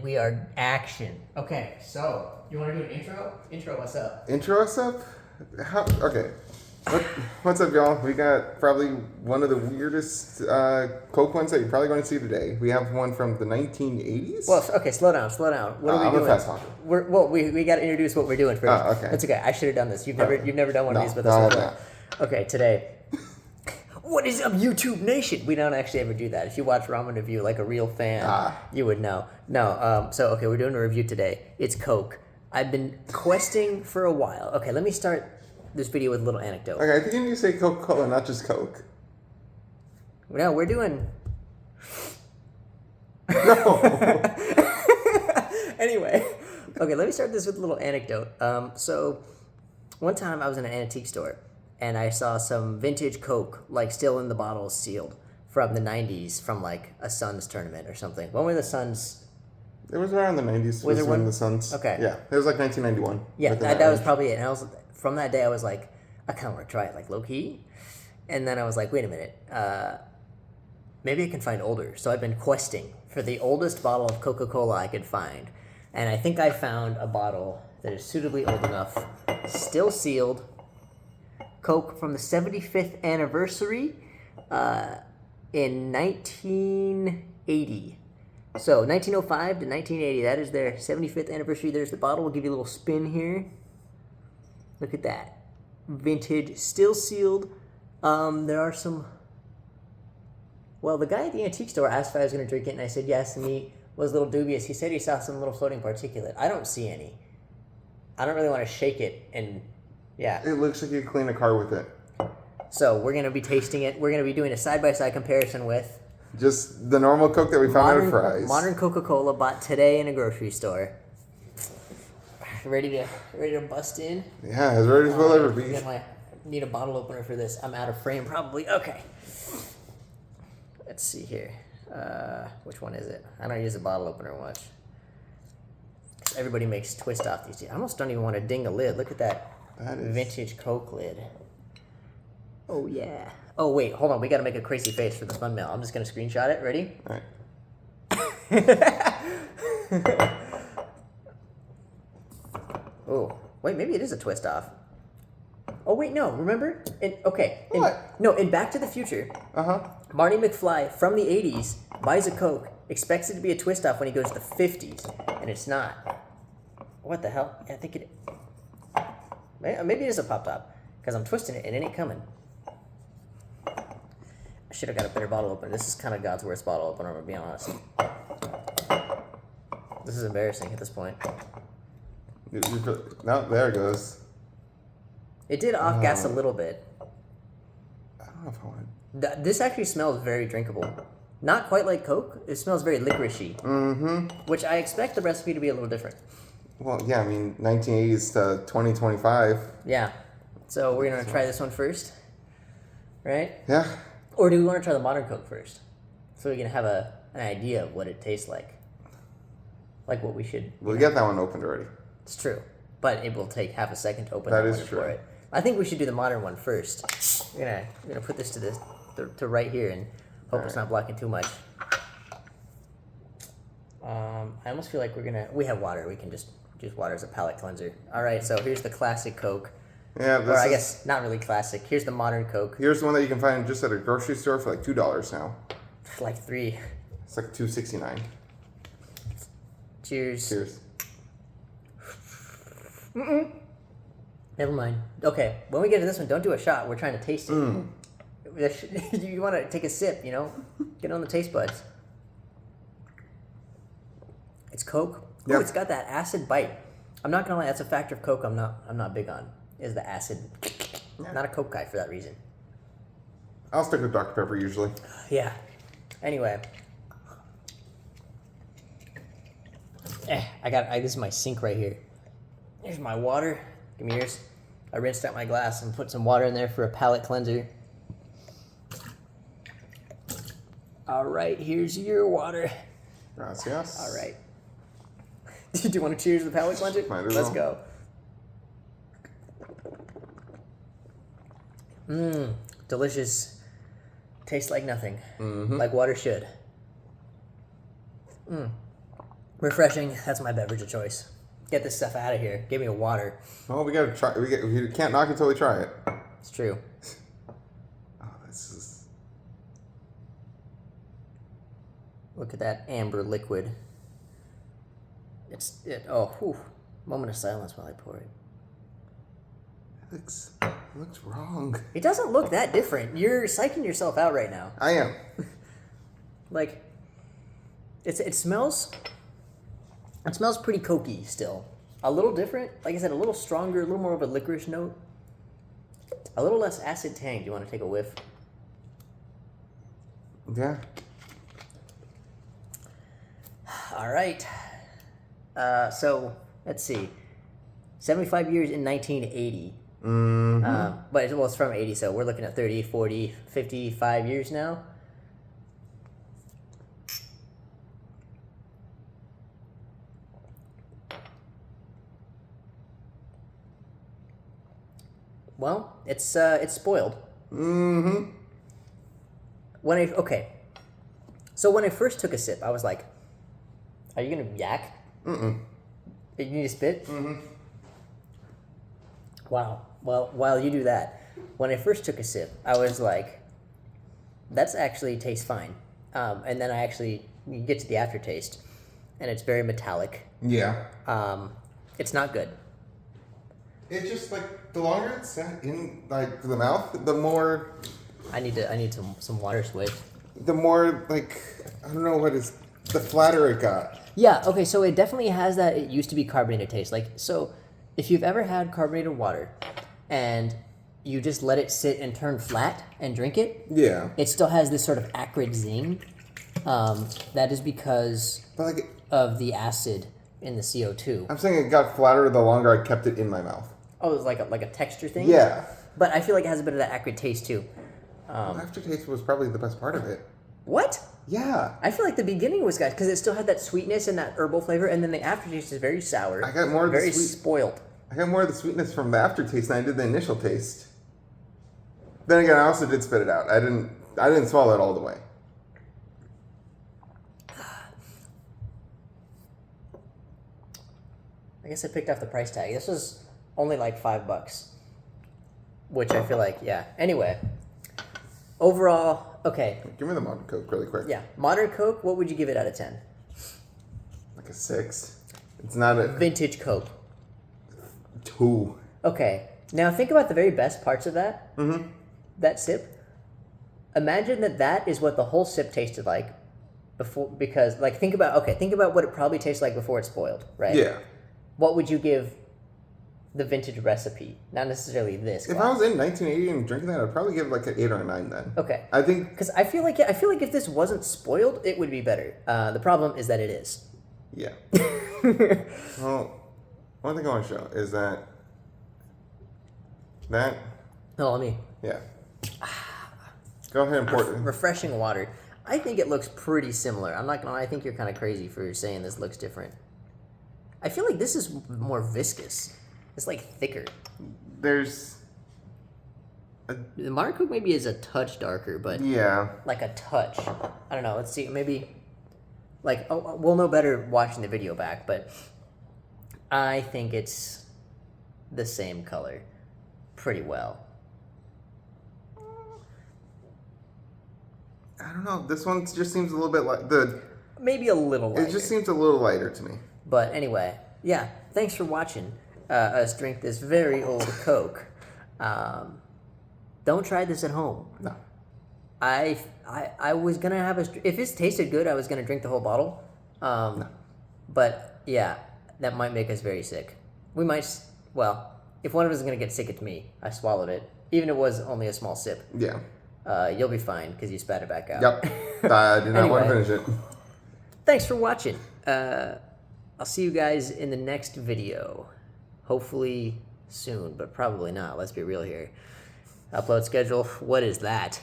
We are action. Okay, so you want to do an intro? Intro, what's up? Intro us up? Okay. What's up, y'all? We got probably one of the weirdest Coke ones that you're probably going to see today. We have one from the 1980s. Well, okay, slow down. What are we doing? I'm a fast talker. We got to introduce what we're doing first. Okay. That's okay. I should have done this. You've never done one of these with us before. Okay, today. What is up, YouTube Nation? We don't actually ever do that. If you watch Ramen Review like a real fan, you would know. No, okay, we're doing a review today. It's Coke. I've been questing for a while. Okay, let me start this video with a little anecdote. Okay, I think you need to say Coca-Cola, not just Coke. No, we're doing... No. Anyway, okay, let me start this with a little anecdote. So, one time I was in an antique store, and I saw some vintage Coke, like still in the bottles sealed, from the 90s, from like a Suns tournament or something. When were the Suns? It was around the 90s. Was it when when the Suns? Okay. Yeah, it was like 1991. Yeah, that was probably it. And from that day, I was like, I kind of want to try it, like low key. And then I was like, wait a minute, maybe I can find older. So I've been questing for the oldest bottle of Coca-Cola I could find. And I think I found a bottle that is suitably old enough, still sealed, Coke from the 75th anniversary in 1980. So 1905 to 1980, that is their 75th anniversary. There's the bottle. We'll give you a little spin here. Look at that. Vintage, still sealed. There are some... Well, the guy at the antique store asked if I was going to drink it, and I said yes, and he was a little dubious. He said he saw some little floating particulate. I don't see any. I don't really want to shake it, and yeah. It looks like you could clean a car with it. So we're going to be tasting it. We're going to be doing a side-by-side comparison with... Just the normal Coke that we found at Fry's. Modern Coca-Cola bought today in a grocery store. Ready to bust in? Yeah, as ready as we'll ever be. Need a bottle opener for this. I'm out of frame probably. Okay. Let's see here. Which one is it? I don't use a bottle opener much. Everybody makes twist off these. I almost don't even want to ding a lid. Look at that vintage Coke lid. Oh yeah. Oh wait, hold on. We got to make a crazy face for the thumbnail. I'm just gonna screenshot it. Ready? All right. Oh wait, maybe it is a twist off. Oh wait, no. Remember? What? In Back to the Future. Uh-huh. Marty McFly from the 80s buys a Coke, expects it to be a twist off when he goes to the 50s, and it's not. What the hell? I think it. Maybe it is a pop top because I'm twisting it and it ain't coming. I should have got a better bottle opener. This is kind of God's worst bottle opener, I'm gonna be honest. This is embarrassing at this point. No, there it goes. It did off gas a little bit. I don't know if I want This actually smells very drinkable. Not quite like Coke. It smells very licoricey. Mm-hmm. Which I expect the recipe to be a little different. Well, yeah, I mean, 1980s to 2025. Yeah. So we're going to try this one first. Right? Yeah. Or do we want to try the modern Coke first? So we can have an idea of what it tastes like. Like what we should... We got that one opened already. It's true. But it will take half a second to open that one is and true. pour it. I think we should do the modern one first. We're gonna put this to right here and hope it's not blocking too much. I almost feel like we have water. We can just use water as a palate cleanser. All right, so here's the classic Coke. Yeah, I guess not really classic. Here's the modern Coke. Here's the one that you can find just at a grocery store for like $2 now. Like $3. It's like $2.69. Cheers. Cheers. Never mind. Okay, when we get to this one, don't do a shot. We're trying to taste it. You want to take a sip, Get on the taste buds. It's Coke. Yep. Oh, it's got that acid bite. I'm not gonna lie, that's a factor of Coke I'm not big on. Is the acid. Not a Coke guy for that reason. I'll stick with Dr. Pepper usually. Yeah. Anyway. This is my sink right here. Here's my water. Give me yours. I rinsed out my glass and put some water in there for a palate cleanser. All right, here's your water. Gracias. All right. Do you want to cheers the palate cleanser? Might as Let's well. go. Delicious. Tastes like nothing. Mm-hmm. Like water should. Refreshing. That's my beverage of choice. Get this stuff out of here. Give me a water. Oh, we gotta try. We can't knock it until we try it. It's true. Oh, this is. Look at that amber liquid. Oh, whew. Moment of silence while I pour it. It looks wrong. It doesn't look that different. You're psyching yourself out right now. I am. Like, it smells pretty cokey still. A little different. Like I said, a little stronger, a little more of a licorice note. A little less acid tang. Do you want to take a whiff? Yeah. All right. So, let's see. 75 years in 1980. But it's from 80, so we're looking at 30, 40, 55 years now. Well, it's spoiled. Mm-hmm. So when I first took a sip, I was like, "Are you gonna yak? Mm-mm. You need to spit?" Mm-hmm. Wow. Well, while you do that, when I first took a sip, I was like, "That's actually tastes fine." And then you get to the aftertaste, and it's very metallic. Yeah. It's not good. It's just like the longer it's sat in like the mouth, the more I need some water swig. the more like I don't know what is the flatter it got. Yeah, okay, so it definitely has that it used to be carbonated taste. Like, so if you've ever had carbonated water and you just let it sit and turn flat and drink it, Yeah. it still has this sort of acrid zing. That is because But like of the acid in the CO2. I'm saying it got flatter the longer I kept it in my mouth. Oh, it's like a texture thing? Yeah. But I feel like it has a bit of that acrid taste too. Aftertaste was probably the best part of it. What? Yeah. I feel like the beginning was guys because it still had that sweetness and that herbal flavor, and then the aftertaste is very sour. I got more of the very sweet- spoiled. I got more of the sweetness from the aftertaste than I did the initial taste. Then again, I also did spit it out. I didn't swallow it all the way. I guess I picked off the price tag. This was only like $5, which I feel like Anyway, overall, okay, Give me the modern Coke really quick. yeah. Modern Coke, what would you give it out of 10? Like a 6. It's not a Vintage Coke. 2. Okay, now think about the very best parts of that. Mm-hmm. That sip. Imagine that is what the whole sip tasted like before. Because think about what it probably tastes like before it's spoiled, right? Yeah. What would you give the vintage recipe? Not necessarily this. If I was in 1980 and drinking that, I'd probably give it like an 8 or a 9 then. Okay. I think. Because I feel like if this wasn't spoiled, it would be better. The problem is that it is. Yeah. Well, one thing I want to show is that. No, let me. Yeah. Go ahead and pour it. Refreshing water. I think it looks pretty similar. I'm not gonna lie, I think you're kind of crazy for saying this looks different. I feel like this is more viscous. It's like thicker. There's. The Modern Coke maybe is a touch darker, but Yeah. like a touch. I don't know. Let's see. Maybe we'll know better watching the video back, but I think it's the same color pretty well. I don't know. This one just seems a little bit like the. Maybe a little lighter. It just seems a little lighter to me. But anyway, yeah. Thanks for watching us drink this very old Coke. Don't try this at home. No. I was gonna have if it tasted good, I was gonna drink the whole bottle. No. But yeah, that might make us very sick. We might. Well, if one of us is gonna get sick, it's me. I swallowed it, even if it was only a small sip. Yeah. You'll be fine because you spat it back out. Yep. I did not want to Anyway. finish it. Thanks for watching. I'll see you guys in the next video. Hopefully soon, but probably not. Let's be real here. Upload schedule. What is that?